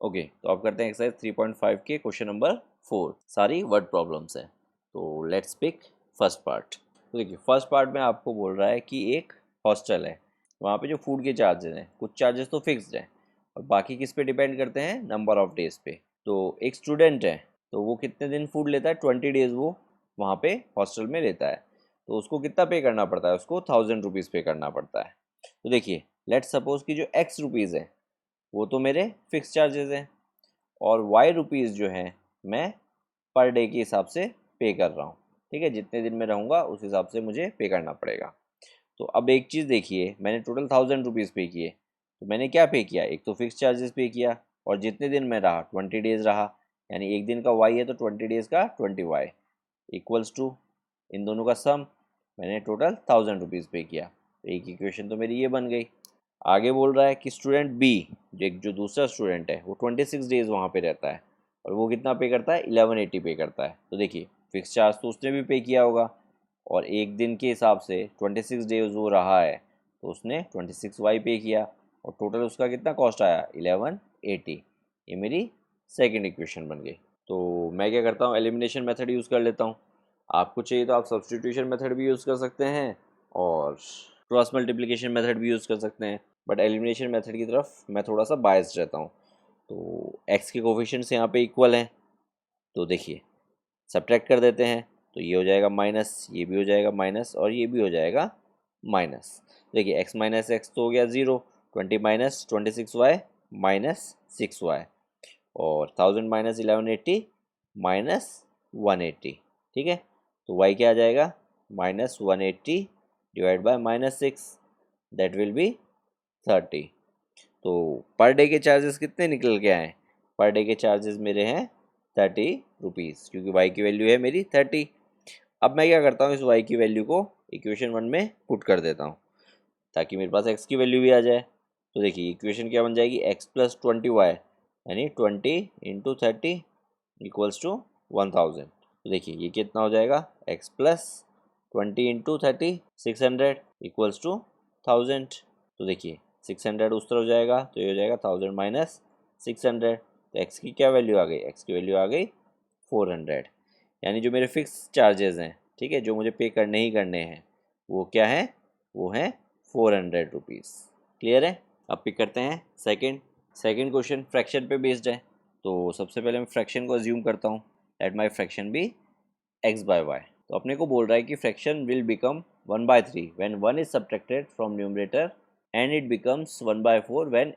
Okay, तो अब करते हैं एक्सरसाइज 3.5 के क्वेश्चन नंबर 4। सारी वर्ड प्रॉब्लम्स हैं। तो लेट्स पिक फर्स्ट पार्ट। तो देखिए, फर्स्ट पार्ट में आपको बोल रहा है कि एक हॉस्टल है, वहाँ पे जो फूड के चार्जेस हैं, कुछ चार्जेस तो फिक्स्ड हैं और बाकी किस पे डिपेंड करते हैं, नंबर ऑफ डेज पे। तो एक स्टूडेंट है, तो वो कितने दिन फूड लेता है, 20 डेज वो वहाँ पे हॉस्टल में लेता है। तो उसको कितना पे करना पड़ता है, उसको 1000 रुपीज़ पे करना पड़ता है। तो देखिए, लेट्स सपोज कि जो एक्स रुपीज़ है वो तो मेरे फिक्स चार्जेस हैं और वाई रुपीज़ जो हैं मैं पर डे के हिसाब से पे कर रहा हूँ। ठीक है, जितने दिन में रहूँगा उस हिसाब से मुझे पे करना पड़ेगा। तो अब एक चीज़ देखिए, मैंने टोटल 1000 रुपीज़ पे किए, तो मैंने क्या पे किया, एक तो फिक्स चार्जेस पे किया और जितने दिन में रहा 20 डेज रहा, यानी एक दिन का वाई है तो 20 डेज का 20 वाई इक्वल्स टू इन दोनों का सम, मैंने टोटल 1000 रुपीज़ पे किया। तो एक इक्वेशन तो मेरी ये बन गई। आगे बोल रहा है कि स्टूडेंट बी, जो दूसरा स्टूडेंट है, वो 26 डेज वहाँ पे रहता है और वो कितना पे करता है, 1180 पे करता है। तो देखिए, फिक्स चार्ज तो उसने भी पे किया होगा और एक दिन के हिसाब से 26 डेज वो रहा है तो उसने 26 वाई पे किया और टोटल उसका कितना कॉस्ट आया, 1180। ये मेरी सेकेंड इक्वेशन बन गई। तो मैं क्या करता हूँ, एलिमिनेशन मेथड यूज़ कर लेता हूँ। आपको चाहिए तो आप सब्सटीट्यूशन मेथड भी यूज़ कर सकते हैं और क्रॉस मल्टीप्लिकेशन मेथड भी यूज़ कर सकते हैं, बट एलिमिनेशन मेथड की तरफ मैं थोड़ा सा बायस्ड रहता हूँ। तो एक्स के कोफिशिएंट्स यहाँ पे इक्वल हैं, तो देखिए सब्ट्रैक्ट कर देते हैं, तो ये हो जाएगा माइनस, ये भी हो जाएगा माइनस और ये भी हो जाएगा माइनस। देखिए एक्स माइनस एक्स तो हो गया 0, 20 माइनस 26 वाई माइनस 6 वाई और 1000 माइनस 1180 माइनस 180। ठीक है, तो वाई क्या आ जाएगा, minus 180 divide by minus 6, that will be 30। तो पर डे के चार्जेस कितने निकल के आए, पर डे के चार्जेस मेरे हैं 30 रुपीज़, क्योंकि वाई की वैल्यू है मेरी 30। अब मैं क्या करता हूँ, इस वाई की वैल्यू को इक्वेशन 1 में पुट कर देता हूँ ताकि मेरे पास एक्स की वैल्यू भी आ जाए। तो देखिए इक्वेशन क्या बन जाएगी, एक्स प्लस 20 वाई यानी 20 × 30 इक्वल्स टू 1000। तो देखिए ये कितना हो जाएगा, एक्स प्लस 20 × 30 600 इक्वल्स टू 1000। तो देखिए 600 उस तरफ जाएगा तो ये हो जाएगा 1000 माइनस 600। तो एक्स की क्या वैल्यू आ गई, एक्स की वैल्यू आ गई 400। यानी जो मेरे फिक्स चार्जेस हैं, ठीक है, जो मुझे पे करने ही करने हैं, वो क्या है, वो हैं 400 रुपीज़। क्लियर है। अब पिक करते हैं सेकंड क्वेश्चन फ्रैक्शन पे बेस्ड है। तो सबसे पहले मैं फ्रैक्शन को अज्यूम करता हूँ, let my fraction be x by y. तो अपने को बोल रहा है कि fraction will become 1/3 when 1 is subtracted from numerator and it becomes 1/4 when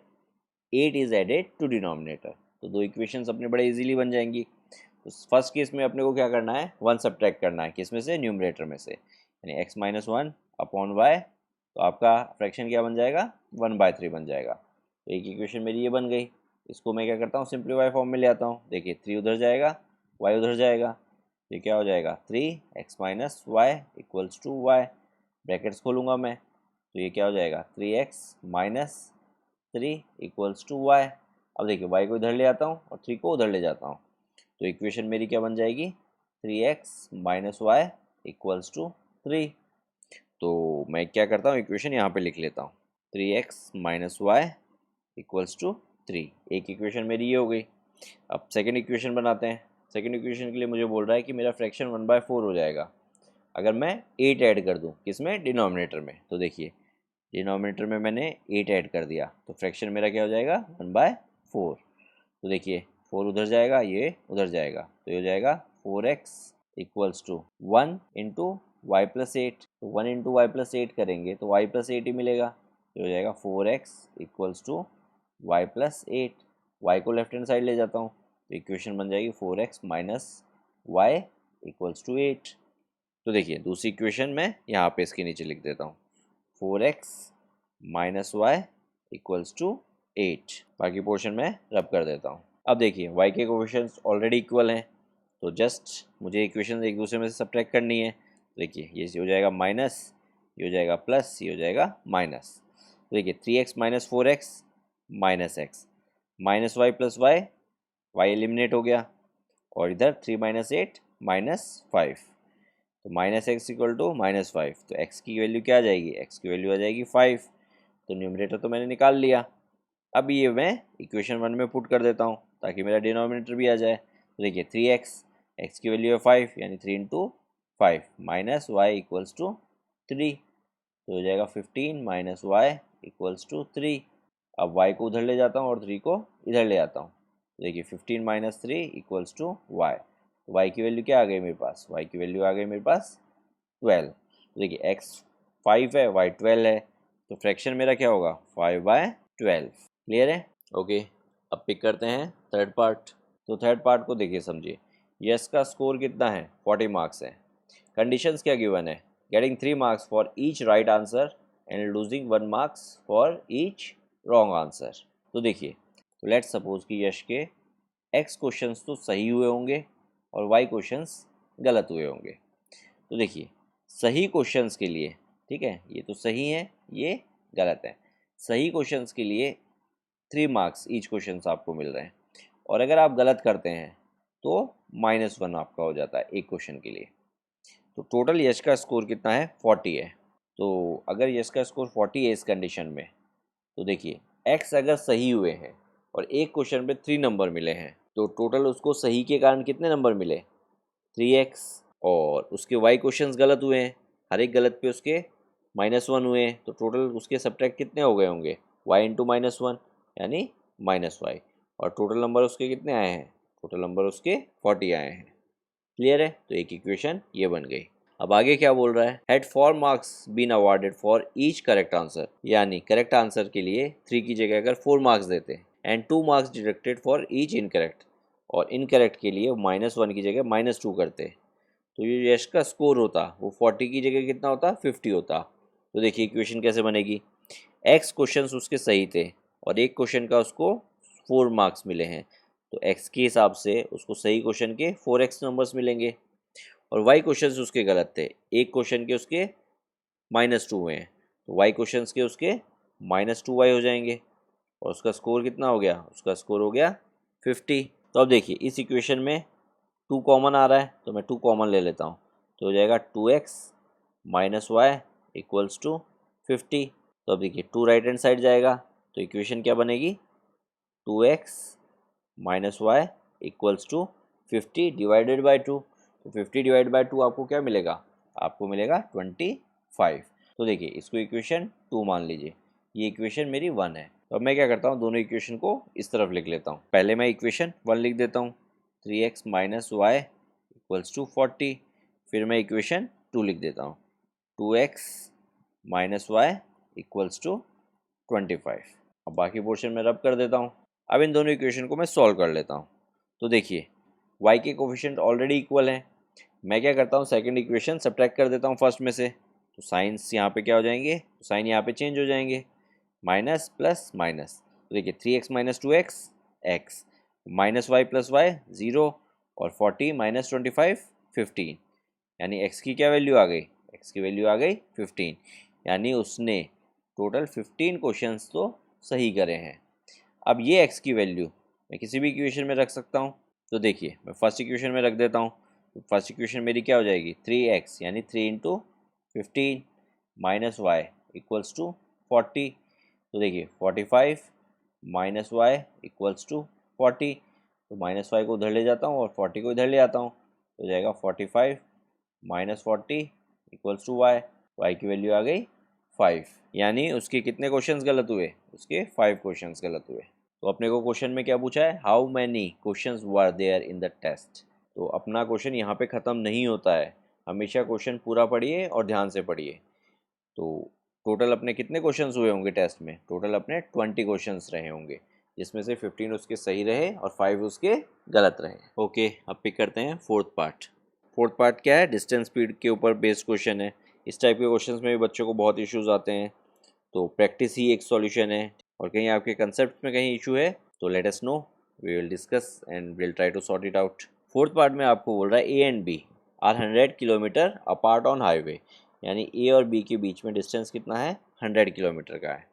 8 is added to denominator. तो दो इक्वेशंस अपने बड़े इजीली बन जाएंगी। तो फर्स्ट केस में अपने को क्या करना है, 1 सब्ट्रैक्ट करना है, किस में से, न्यूमरेटर में से, यानी x माइनस 1 अपॉन वाई। तो आपका फ्रैक्शन क्या बन जाएगा, 1/3 बन जाएगा। तो एक इक्वेशन मेरी ये बन गई। इसको मैं क्या करता हूँ, सिंप्लीफाई फॉर्म में ले आता हूँ। देखिए 3 उधर जाएगा, y उधर जाएगा, तो ये क्या हो जाएगा, 3x minus y equals to y. Brackets खोलूँगा मैं, तो ये क्या हो जाएगा, 3x minus 3 equals to Y. अब देखिए y को इधर ले आता हूँ और 3 को उधर ले जाता हूँ, तो इक्वेशन मेरी क्या बन जाएगी, 3x minus y equals to 3। तो मैं क्या करता हूँ, इक्वेशन यहाँ पे लिख लेता हूँ, 3x minus y equals to 3। एक इक्वेशन मेरी ये हो गई। अब सेकेंड इक्वेशन बनाते हैं। सेकेंड इक्वेशन के लिए मुझे बोल रहा है कि मेरा फ्रैक्शन 1/4 हो जाएगा अगर मैं 8 ऐड कर दूँ, किसमें, डिनोमिनेटर में। तो देखिए डिनोमिनेटर में मैंने 8 ऐड कर दिया, तो फ्रैक्शन मेरा क्या हो जाएगा, 1/4। तो देखिए 4 उधर जाएगा, ये उधर जाएगा, तो ये हो जाएगा 4x equals to 1 into y plus 8। तो 1 इंटू वाई प्लस 8 करेंगे तो y प्लस 8 ही मिलेगा, तो हो जाएगा 4x equals to y plus 8। Y को लेफ्ट हैंड साइड ले जाता हूँ, तो इक्वेशन बन जाएगी 4x minus y equals to 8। तो देखिए दूसरी इक्वेशन मैं यहाँ पे इसके नीचे लिख देता हूँ, 4x minus y equals to 8। बाकी पोर्शन में रब कर देता हूँ। अब देखिए y के कोफिशिएंट्स ऑलरेडी इक्वल हैं, तो जस्ट मुझे इक्वेशन एक दूसरे में से सब्ट्रैक्ट करनी है। देखिए ये हो जाएगा माइनस, ये हो जाएगा प्लस, ये हो जाएगा माइनस। तो देखिए 3x minus 4x minus x minus y plus y, y eliminate हो गया और इधर 3 माइनस 8 माइनस 5। तो minus x equal to minus 5, तो x की वैल्यू क्या आ जाएगी, x की वैल्यू आ जाएगी 5। तो न्यूमरेटर तो मैंने निकाल लिया। अब ये मैं इक्वेशन 1 में पुट कर देता हूँ ताकि मेरा डिनोमिनेटर भी आ जाए। तो देखिए 3x, x की वैल्यू है 5 यानी 3 into 5 minus y equals to 3, तो हो जाएगा 15 माइनस वाई इक्वल्स टू 3। अब y को उधर ले जाता हूँ और 3 को इधर ले आता हूँ। तो देखिए 15 माइनस 3 इक्वल्स टू वाई। तो y की वैल्यू क्या आ गई मेरे पास, y की वैल्यू आ गई मेरे पास 12। तो देखिए x 5 है, y 12 है, तो फ्रैक्शन मेरा क्या होगा 5/12। क्लियर है? ओके, अब पिक करते हैं थर्ड पार्ट। तो थर्ड पार्ट को देखिए समझिए। यस का स्कोर कितना है, 40 मार्क्स है। कंडीशंस क्या गिवन है, getting 3 marks for each right answer and losing 1 marks for each wrong answer. तो देखिए, तो लेट्स सपोज कि यश के एक्स क्वेश्चंस तो सही हुए होंगे और वाई क्वेश्चंस गलत हुए होंगे। तो देखिए सही क्वेश्चंस के लिए, ठीक है, ये तो सही है, ये गलत है। सही क्वेश्चंस के लिए 3 मार्क्स ईच क्वेश्चन आपको मिल रहे हैं, और अगर आप गलत करते हैं तो -1 आपका हो जाता है एक क्वेश्चन के लिए। तो टोटल यश का स्कोर कितना है, 40 है। तो अगर यश का स्कोर 40 है इस कंडीशन में, तो देखिए एक्स अगर सही हुए हैं और एक क्वेश्चन पे 3 नंबर मिले हैं, तो टोटल उसको सही के कारण कितने नंबर मिले, 3x। और उसके y क्वेश्चंस गलत हुए हैं, हर एक गलत पे उसके -1 हुए हैं, तो टोटल उसके सब्ट्रैक्ट कितने हो गए होंगे, y इंटू -1 यानी -y। और टोटल नंबर उसके कितने आए हैं, टोटल नंबर उसके 40 आए हैं। क्लियर है? तो एक इक्वेशन ये बन गई। अब आगे क्या बोल रहा है, had 4 marks been awarded for each correct answer, यानी करेक्ट आंसर के लिए 3 की जगह अगर 4 मार्क्स देते and 2 marks deducted for each incorrect, और इनकरेक्ट के लिए -1 की जगह -2 करते, तो ये यश का स्कोर होता वो 40 की जगह कितना होता, 50 होता। तो देखिए इक्वेशन कैसे बनेगी, एक्स क्वेश्चंस उसके सही थे और एक क्वेश्चन का उसको 4 मार्क्स मिले हैं, तो एक्स के हिसाब से उसको सही क्वेश्चन के 4x नंबर्स मिलेंगे, और वाई क्वेश्चंस उसके गलत थे, एक क्वेश्चन के उसके -2 हुए हैं, तो वाई क्वेश्चंस के उसके -2y हो जाएंगे, और उसका स्कोर कितना हो गया, उसका स्कोर हो गया 50। तो अब देखिए इस इक्वेशन में 2 कॉमन आ रहा है, तो मैं 2 कॉमन ले लेता हूँ, तो हो जाएगा 2x minus y equals to 50। तो अब देखिए 2 राइट हैंड साइड जाएगा, तो इक्वेशन क्या बनेगी, 2x minus y equals to 50 divided by 2। तो 50 डिवाइड बाई 2 आपको क्या मिलेगा, आपको मिलेगा 25। तो देखिए इसको इक्वेशन 2 मान लीजिए, ये इक्वेशन मेरी 1 है। तो अब मैं क्या करता हूँ, दोनों इक्वेशन को इस तरफ लिख लेता हूँ। पहले मैं इक्वेशन 1 लिख देता हूँ, 3x minus y equals to 40। फिर मैं इक्वेशन 2 लिख देता हूँ, 2x minus y equals to 25। अब बाकी पोर्शन में रब कर देता हूँ। अब इन दोनों इक्वेशन को मैं सॉल्व कर लेता हूँ। तो देखिए y के कोफिशिएंट ऑलरेडी इक्वल हैं, मैं क्या करता हूँ सेकंड इक्वेशन सब्ट्रैक्ट कर देता हूँ फर्स्ट में से, तो साइंस यहाँ पे क्या हो जाएंगे, तो साइन यहाँ पे चेंज हो जाएंगे, माइनस प्लस माइनस। तो देखिए 3x minus 2x x minus y plus y 0, और 40 माइनस 25 15, यानी x की क्या वैल्यू आ गई, x की वैल्यू आ गई 15, यानी उसने टोटल 15 क्वेश्चंस तो सही करे हैं। अब ये x की वैल्यू मैं किसी भी इक्वेशन में रख सकता हूँ, तो देखिए मैं फर्स्ट इक्वेशन में रख देता हूँ। तो फर्स्ट इक्वेशन मेरी क्या हो जाएगी, 3x यानी 3 into 15 minus y equals to 40। तो देखिए 45 माइनस वाई इक्वल्स टू 40, तो माइनस वाई को उधर ले जाता हूँ और 40 को इधर ले आता हूँ, तो जाएगा 45 minus 40 equals to y. Y की वैल्यू आ गई 5, यानी उसके कितने क्वेश्चंस गलत हुए, उसके 5 क्वेश्चंस गलत हुए। तो अपने को क्वेश्चन में क्या पूछा है, how many questions were there in the test. तो अपना क्वेश्चन यहाँ पे ख़त्म नहीं होता है, हमेशा क्वेश्चन पूरा पढ़िए और ध्यान से पढ़िए। तो टोटल अपने कितने क्वेश्चंस हुए होंगे टेस्ट में, टोटल अपने 20 क्वेश्चंस रहे होंगे, जिसमें से 15 उसके सही रहे और 5 उसके गलत रहे। ओके, अब पिक करते हैं फोर्थ पार्ट। फोर्थ पार्ट क्या है, डिस्टेंस स्पीड के ऊपर बेस्ड क्वेश्चन है। इस टाइप के क्वेश्चंस में भी बच्चों को बहुत इश्यूज आते हैं, तो प्रैक्टिस ही एक सॉल्यूशन है। और कहीं आपके कंसेप्ट में कहीं इशू है तो let us know, we will discuss and will try to sort it out. Fourth part में आपको बोल रहा है A and B are 100 kilometre apart on highway, यानी ए और बी के बीच में डिस्टेंस कितना है, 100 किलोमीटर का है।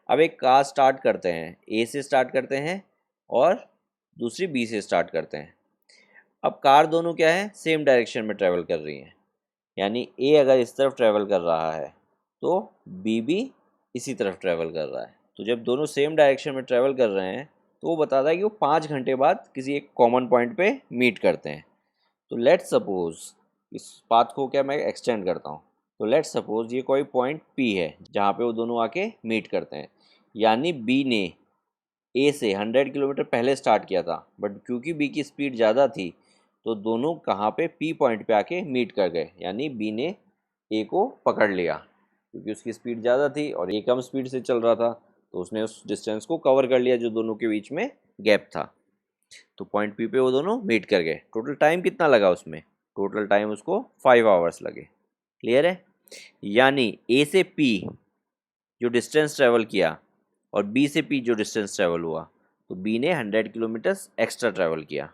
अब एक कार स्टार्ट करते हैं, ए से स्टार्ट करते हैं और दूसरी बी से स्टार्ट करते हैं। अब कार दोनों क्या है, सेम डायरेक्शन में ट्रैवल कर रही हैं, यानी ए अगर इस तरफ ट्रैवल कर रहा है तो बी भी इसी तरफ ट्रैवल कर रहा है। तो जब दोनों सेम डायरेक्शन में ट्रैवल कर रहे हैं तो वो बताता है कि वो 5 घंटे बाद किसी एक कॉमन पॉइंट पे मीट करते हैं। तो लेट्स सपोज इस पाथ को क्या मैं एक्सटेंड करता हूँ, तो लेट्स सपोज ये कोई पॉइंट P है जहाँ पे वो दोनों आके मीट करते हैं। यानी B ने A से 100 किलोमीटर पहले स्टार्ट किया था, बट क्योंकि B की स्पीड ज़्यादा थी तो दोनों कहाँ पे P पॉइंट पे आके मीट कर गए। यानी B ने A को पकड़ लिया क्योंकि उसकी स्पीड ज़्यादा थी और A कम स्पीड से चल रहा था, तो उसने उस डिस्टेंस को कवर कर लिया जो दोनों के बीच में गैप था। तो पॉइंट P पे वो दोनों मीट कर गए। टोटल टाइम कितना लगा उसमें? टोटल टाइम उसको 5 आवर्स लगे। क्लियर है? यानी A से P जो डिस्टेंस ट्रेवल किया और B से P जो डिस्टेंस ट्रेवल हुआ, तो B ने 100 किलोमीटर्स एक्स्ट्रा ट्रेवल किया।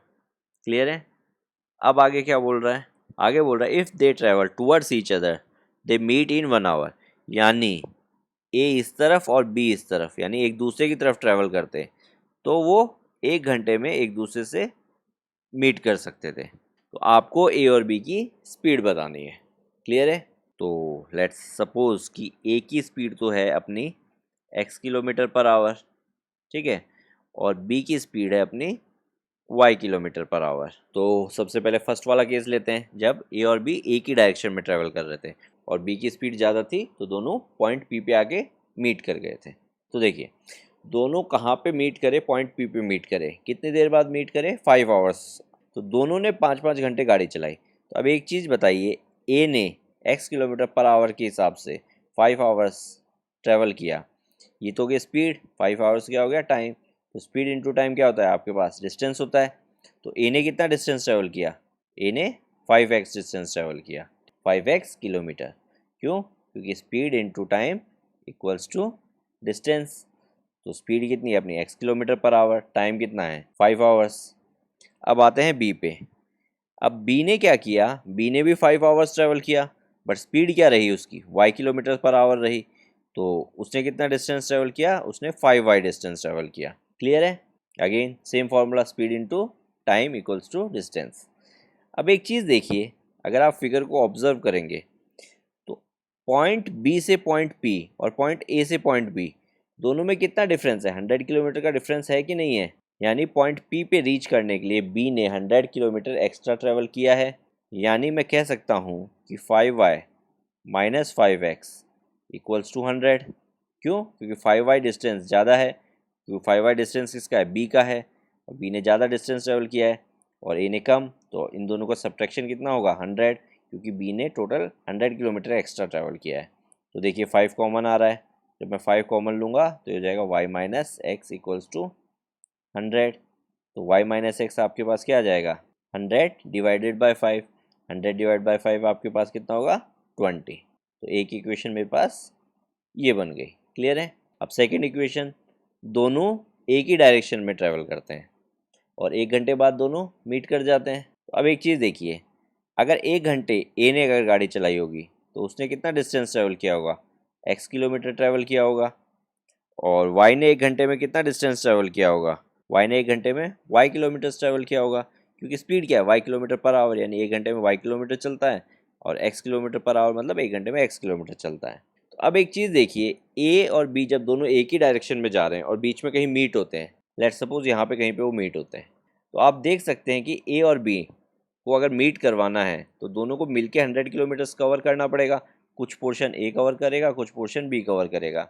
क्लियर है? अब आगे क्या बोल रहा है? आगे बोल रहा है if they travel towards each other they meet in 1 hour. यानी A इस तरफ और B इस तरफ, यानी एक दूसरे की तरफ ट्रैवल करते तो वो 1 घंटे में एक दूसरे से मीट कर सकते थे। तो आपको A और B की स्पीड बतानी है। क्लियर है? तो लेट्स सपोज कि A की स्पीड तो है अपनी x किलोमीटर पर आवर, ठीक है, और B की स्पीड है अपनी y किलोमीटर पर आवर। तो सबसे पहले फर्स्ट वाला केस लेते हैं, जब A और B एक ही डायरेक्शन में ट्रैवल कर रहे थे और B की स्पीड ज़्यादा थी तो दोनों पॉइंट P पे आके मीट कर गए थे। तो देखिए दोनों कहाँ पे मीट करे? पॉइंट P पे मीट करे। कितनी देर बाद मीट करे? 5 आवर्स। तो दोनों ने 5-5 घंटे गाड़ी चलाई। तो अब एक चीज़ बताइए, A ने x किलोमीटर पर आवर के हिसाब से 5 आवर्स ट्रैवल किया, ये तो हो गया स्पीड, 5 आवर्स क्या हो गया? टाइम। तो स्पीड इंटू टाइम क्या होता है आपके पास? डिस्टेंस होता है। तो ए ने कितना डिस्टेंस ट्रेवल किया? ए ने 5x डिस्टेंस ट्रेवल किया, 5x किलोमीटर। क्यों? क्योंकि speed into time equals to distance. तो स्पीड कितनी है अपनी? x kilometre per hour, time कितना है? 5 आवर्स। अब आते हैं बी पे। अब बी ने क्या किया? बी ने भी 5 आवर्स ट्रेवल किया, बट स्पीड क्या रही उसकी? y किलोमीटर पर आवर रही। तो उसने कितना डिस्टेंस ट्रेवल किया? उसने 5y डिस्टेंस ट्रेवल किया। क्लियर है? Again same formula, speed into time equals to distance. अब एक चीज़ देखिए, अगर आप फिगर को ऑब्जर्व करेंगे तो पॉइंट बी से पॉइंट पी और पॉइंट ए से पॉइंट बी दोनों में कितना डिफरेंस है? 100 किलोमीटर का डिफरेंस है कि नहीं है? यानी पॉइंट पी पे रीच करने के लिए बी ने 100 किलोमीटर एक्स्ट्रा ट्रेवल किया है। यानी मैं कह सकता हूँ कि 5y minus 5x equals to 100। क्यों? क्योंकि 5y डिस्टेंस ज़्यादा है, क्योंकि 5y डिस्टेंस किसका है? बी का है, और बी ने ज़्यादा डिस्टेंस ट्रेवल किया है और ए ने कम। तो इन दोनों का सब्ट्रैक्शन कितना होगा? 100, क्योंकि बी ने टोटल 100 किलोमीटर एक्स्ट्रा ट्रैवल किया है। तो देखिए 5 कॉमन आ रहा है, जब मैं 5 कॉमन लूँगा तो ये हो जाएगा y minus x equals to 100। तो y माइनस एक्स आपके पास क्या आ जाएगा? 100 डिवाइडेड बाय 5। 100 डिवाइड बाय 5 आपके पास कितना होगा? 20। तो एक इक्वेशन मेरे पास ये बन गई। क्लियर है? अब सेकंड इक्वेशन, दोनों एक ही डायरेक्शन में ट्रैवल करते हैं और 1 घंटे बाद दोनों मीट कर जाते हैं। तो अब एक चीज़ देखिए, अगर 1 घंटे ए ने अगर गाड़ी चलाई होगी तो उसने कितना डिस्टेंस ट्रैवल किया होगा? x किलोमीटर ट्रैवल किया होगा। और y ने 1 घंटे में कितना डिस्टेंस ट्रैवल किया होगा? y ने 1 घंटे में y किलोमीटर्स ट्रैवल किया होगा, क्योंकि स्पीड क्या है? y किलोमीटर पर आवर, यानी 1 घंटे में y किलोमीटर चलता है और x किलोमीटर पर आवर मतलब 1 घंटे में x किलोमीटर चलता है। तो अब एक चीज़ देखिए, a और b जब दोनों एक ही डायरेक्शन में जा रहे हैं और बीच में कहीं मीट होते हैं, लेट्स सपोज यहाँ पे कहीं पे वो मीट होते हैं, तो आप देख सकते हैं कि a और b को अगर मीट करवाना है तो दोनों को मिलके 100 किलोमीटर्स कवर करना पड़ेगा। कुछ पोर्शन ए कवर करेगा, कुछ पोर्शन बी कवर करेगा।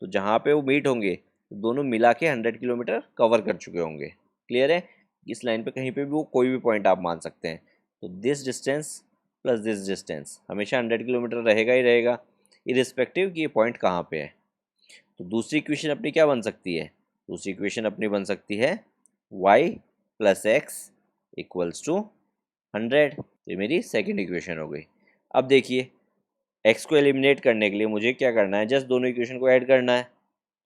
तो जहाँ पे वो मीट होंगे तो दोनों मिला के 100 किलोमीटर कवर कर चुके होंगे। क्लियर है? इस लाइन पे कहीं पे भी वो कोई भी पॉइंट आप मान सकते हैं। तो this distance plus this distance हमेशा 100 किलोमीटर रहेगा ही रहेगा, इरिस्पेक्टिव कि ये पॉइंट कहाँ पे है। तो दूसरी इक्वेशन अपनी क्या बन सकती है? दूसरी इक्वेशन अपनी बन सकती है y plus x equals to 100। तो ये मेरी सेकेंड इक्वेशन हो गई। अब देखिए x को एलिमिनेट करने के लिए मुझे क्या करना है? जस्ट दोनों इक्वेशन को ऐड करना है।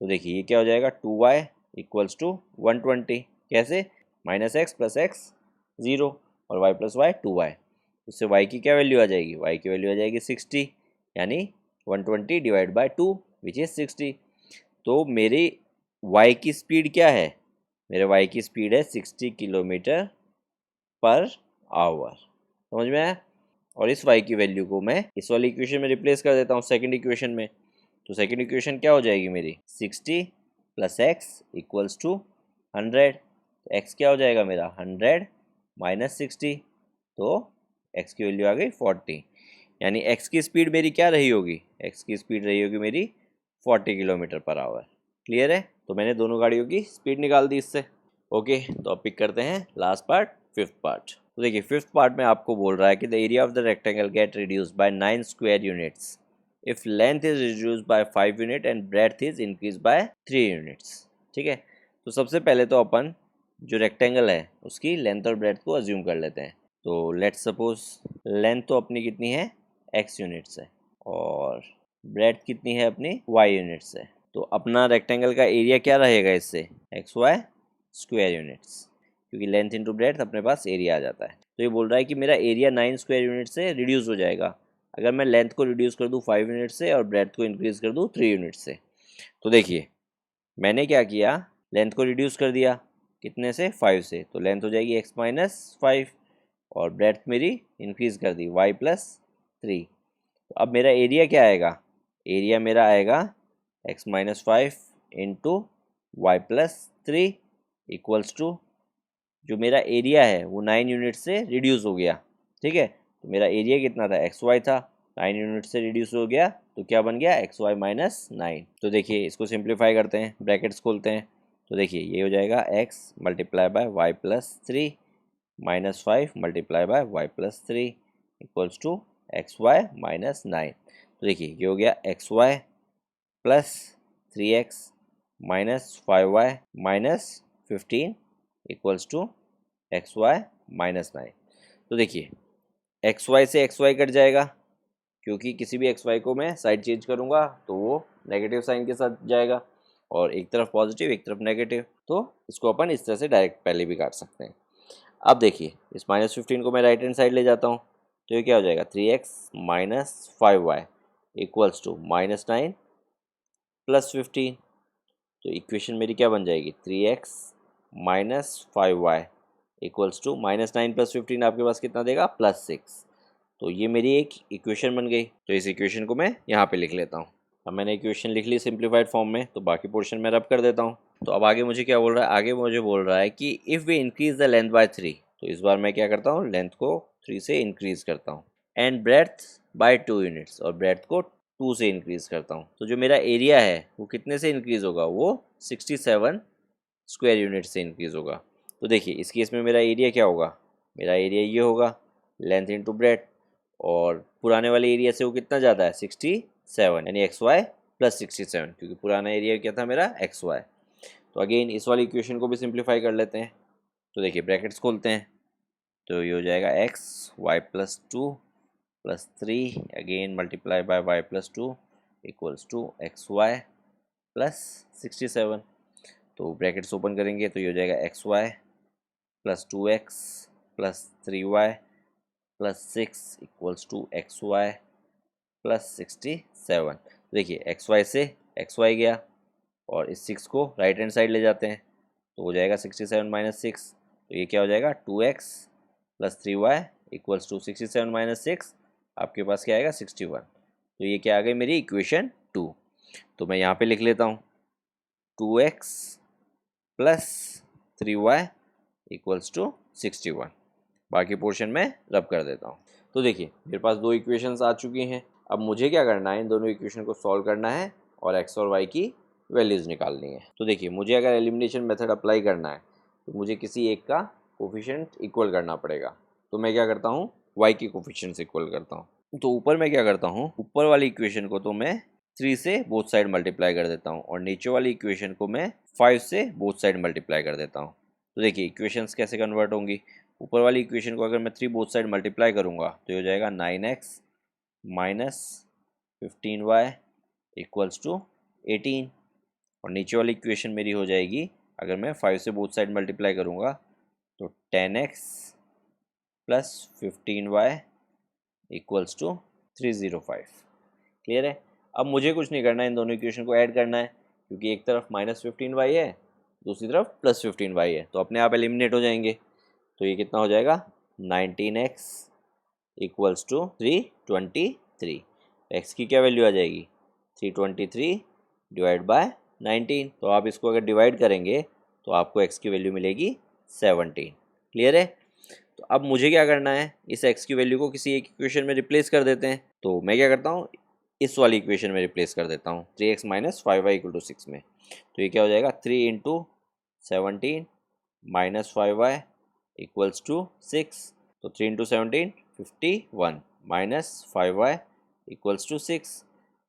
तो देखिए ये क्या हो जाएगा? 2y equals to 120। कैसे? माइनस एक्स प्लस एक्स 0 और y प्लस वाई 2y। उससे y की क्या वैल्यू आ जाएगी? y की वैल्यू आ जाएगी 60, यानी 120 डिवाइड बाई 2 विच इज़ 60। तो मेरी y की स्पीड क्या है? मेरे y की स्पीड है 60 किलोमीटर पर आवर। समझ में आया? और इस y की वैल्यू को मैं इस वाली इक्वेशन में रिप्लेस कर देता हूँ सेकंड इक्वेशन में। तो सेकंड इक्वेशन क्या हो जाएगी मेरी? 60 प्लस एक्स इक्वल्स टू 100। तो एक्स क्या हो जाएगा मेरा 100 माइनस 60, तो एक्स की वैल्यू आ गई 40। यानी एक्स की स्पीड मेरी क्या रही होगी, एक्स की स्पीड रही होगी मेरी 40 किलोमीटर पर आवर। क्लियर है? तो मैंने दोनों गाड़ियों की स्पीड निकाल दी इससे। ओके, तो अब पिक करते हैं लास्ट पार्ट, फिफ्थ पार्ट। तो देखिए फिफ्थ पार्ट में आपको बोल रहा है कि the area of the rectangle gate reduced by 9 square units if length is reduced by 5 unit and breadth is increase by 3 units. ठीक है, तो सबसे पहले तो अपन जो रेक्टेंगल है उसकी लेंथ और ब्रेड्थ को अज्यूम कर लेते हैं। तो लेट्स सपोज लेंथ तो अपनी कितनी है x यूनिट्स है और ब्रेड्थ कितनी है अपनी y यूनिट्स है। तो अपना रेक्टेंगल का एरिया क्या रहेगा इससे, xy स्क्वायर यूनिट्स, क्योंकि लेंथ इंटू ब्रेड्थ अपने पास एरिया आ जाता है। तो ये बोल रहा है कि मेरा एरिया 9 स्क्वायर यूनिट से रिड्यूस हो जाएगा अगर मैं लेंथ को रिड्यूस कर दूँ 5 यूनिट से और ब्रेड्थ को इंक्रीज कर दूँ 3 यूनिट से। तो देखिए मैंने क्या किया, लेंथ को रिड्यूस कर दिया कितने से 5 से, तो लेंथ हो जाएगी x माइनस 5 और ब्रेड्थ मेरी इंक्रीज कर दी y प्लस 3। तो अब मेरा एरिया क्या आएगा, एरिया मेरा आएगा x minus 5 into y plus 3 equals to, जो मेरा एरिया है वो 9 यूनिट से रिड्यूस हो गया। ठीक है, तो मेरा एरिया कितना था XY था, 9 यूनिट से रिड्यूस हो गया तो क्या बन गया XY माइनस 9। तो देखिए इसको सिंप्लीफाई करते हैं, ब्रैकेट्स खोलते हैं। तो देखिए ये हो जाएगा x multiply by y plus 3 minus 5 multiply by y plus 3 equals to XY minus 9। तो देखिए ये हो गया XY plus 3x minus 5y minus 15 equals to XY minus 9। तो देखिए XY से XY कट जाएगा क्योंकि किसी भी XY को मैं साइड चेंज करूँगा तो वो नेगेटिव साइन के साथ जाएगा और एक तरफ पॉजिटिव एक तरफ नेगेटिव। तो इसको अपन इस तरह से डायरेक्ट पहले भी काट सकते हैं। अब देखिए इस माइनस 15 को मैं राइट हैंड साइड ले जाता हूँ तो ये क्या हो जाएगा 3x minus 5y equals to minus 9 plus 15। तो इक्वेशन मेरी क्या बन जाएगी 3x minus 5y equals to minus 9 plus 15 आपके पास कितना देगा प्लस 6। तो ये मेरी एक इक्वेशन बन गई। तो इस इक्वेशन को मैं यहाँ पे लिख लेता हूँ। अब मैंने इक्वेशन लिख ली सिंप्लीफाइड फॉर्म में, तो बाकी पोर्शन में रब कर देता हूँ। तो अब आगे मुझे क्या बोल रहा है, आगे मुझे बोल रहा है कि if we increase the length by 3, तो इस बार मैं क्या करता हूँ लेंथ को 3 से इंक्रीज करता हूँ एंड ब्रेड्थ बाय 2 यूनिट्स और ब्रेड्थ को 2 से इंक्रीज करता हूँ। तो जो मेरा एरिया है वो कितने से इंक्रीज होगा, वो 67 स्क्वायर यूनिट से इंक्रीज होगा। तो देखिए इस केस में मेरा एरिया क्या होगा, मेरा एरिया ये होगा लेंथ इंटू ब्रेड्थ और पुराने वाले एरिया से वो कितना ज़्यादा है 67 यानी XY प्लस 67, क्योंकि पुराना एरिया क्या था मेरा XY। तो अगेन इस वाली इक्वेशन को भी सिंप्लीफाई कर लेते हैं। तो देखिए ब्रैकेट्स खोलते हैं तो ये हो जाएगा x y plus 2 plus 3 again multiply by y plus 2 equals to XY plus 67। तो ब्रैकेट्स ओपन करेंगे तो ये हो जाएगा XY plus 2x plus 3y plus 6 equals to XY plus 67। देखिए XY से XY गया और इस 6 को राइट हैंड साइड ले जाते हैं तो हो जाएगा 67 माइनस 6। तो ये क्या हो जाएगा 2x plus 3y equals to 67 minus 6 आपके पास क्या आएगा 61। तो ये क्या आ गई मेरी इक्वेशन 2। तो मैं यहाँ पे लिख लेता हूँ 2x plus 3y equals to 61। बाकी पोर्शन में रब कर देता हूँ। तो देखिए मेरे पास दो इक्वेशंस आ चुकी हैं। अब मुझे क्या करना है, इन दोनों इक्वेशन को सॉल्व करना है और x और y की वैल्यूज़ निकालनी है। तो देखिए मुझे अगर एलिमिनेशन मेथड अप्लाई करना है तो मुझे किसी एक का कोफिशिएंट इक्वल करना पड़ेगा। तो मैं क्या करता हूँ y की कोफिशिएंट्स इक्वल करता हूँ। तो ऊपर मैं क्या करता हूँ, ऊपर वाली इक्वेशन को तो मैं 3 से बोथ साइड मल्टीप्लाई कर देता हूँ और नीचे वाली इक्वेशन को मैं 5 से बोथ साइड मल्टीप्लाई कर देता हूँ। तो देखिए इक्वेशंस कैसे कन्वर्ट होंगी, ऊपर वाली इक्वेशन को अगर मैं 3 बोथ साइड मल्टीप्लाई करूँगा तो हो जाएगा 9x minus 15y equals to 18 और नीचे वाली इक्वेशन मेरी हो जाएगी अगर मैं 5 से बोथ साइड मल्टीप्लाई करूँगा तो 10x plus 15y equals to 305। Clear है? अब मुझे कुछ नहीं करना है, इन दोनों इक्वेशन को ऐड करना है क्योंकि एक तरफ माइनस 15y है दूसरी तरफ प्लस 15y है तो अपने आप एलिमिनेट हो जाएंगे। तो ये कितना हो जाएगा 19x इक्वल्स टू 323। x की क्या वैल्यू आ जाएगी 323 डिवाइड बाय 19, तो आप इसको अगर डिवाइड करेंगे तो आपको x की वैल्यू मिलेगी 17। क्लियर है? तो अब मुझे क्या करना है, इस x की वैल्यू को किसी एक इक्वेशन में रिप्लेस कर देते हैं। तो मैं क्या करता हूँ, इस वाली इक्वेशन में रिप्लेस कर देता हूँ 3x minus 5y equal to 6 में। तो ये क्या हो जाएगा, 3 into 17 minus 5y equals to 6। तो 3 into 17 51 minus 5y equals to 6।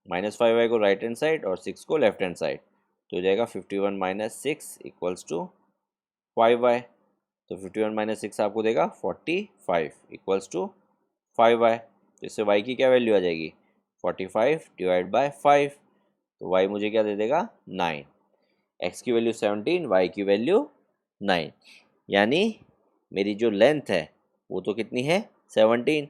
Minus 5y को राइट हैंड साइड और 6 को लेफ्ट हैंड साइड, तो हो जाएगा 51 माइनस 6 इक्वल्स टू 5y। तो 51 माइनस 6 आपको देगा 45 इक्वल्स टू 5y। तो इससे y की क्या वैल्यू आ जाएगी, 45 डिवाइड बाय 5। तो y मुझे क्या दे देगा, 9। x की वैल्यू 17, y की वैल्यू 9, यानी मेरी जो लेंथ है वो तो कितनी है, 17,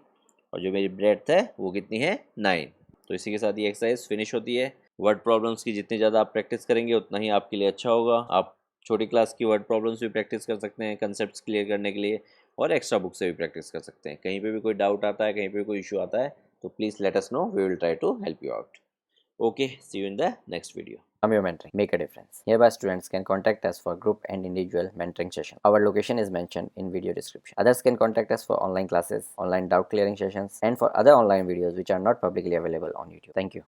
और जो मेरी ब्रेड्थ है वो कितनी है, 9। तो इसी के साथ ये एक्सरसाइज फिनिश होती है। वर्ड प्रॉब्लम्स की जितनी ज़्यादा आप प्रैक्टिस करेंगे उतना ही आपके लिए अच्छा होगा। आप छोटी क्लास की वर्ड प्रॉब्लम्स भी प्रैक्टिस कर सकते हैं कंसेप्ट्स क्लियर करने के लिए, और एक्स्ट्रा बुक से भी प्रैक्टिस कर सकते हैं। कहीं पे भी कोई डाउट आता है, कहीं पे कोई इशू आता है, तो please let us know, we will try to help you out. Okay, see you in the next video. Amyo Mentoring. Make a difference. Hereby students can contact us for group and individual mentoring session. Our location is mentioned in video description. Others can contact us for online classes, online doubt clearing sessions, and for other online videos which are not publicly available on YouTube. Thank you.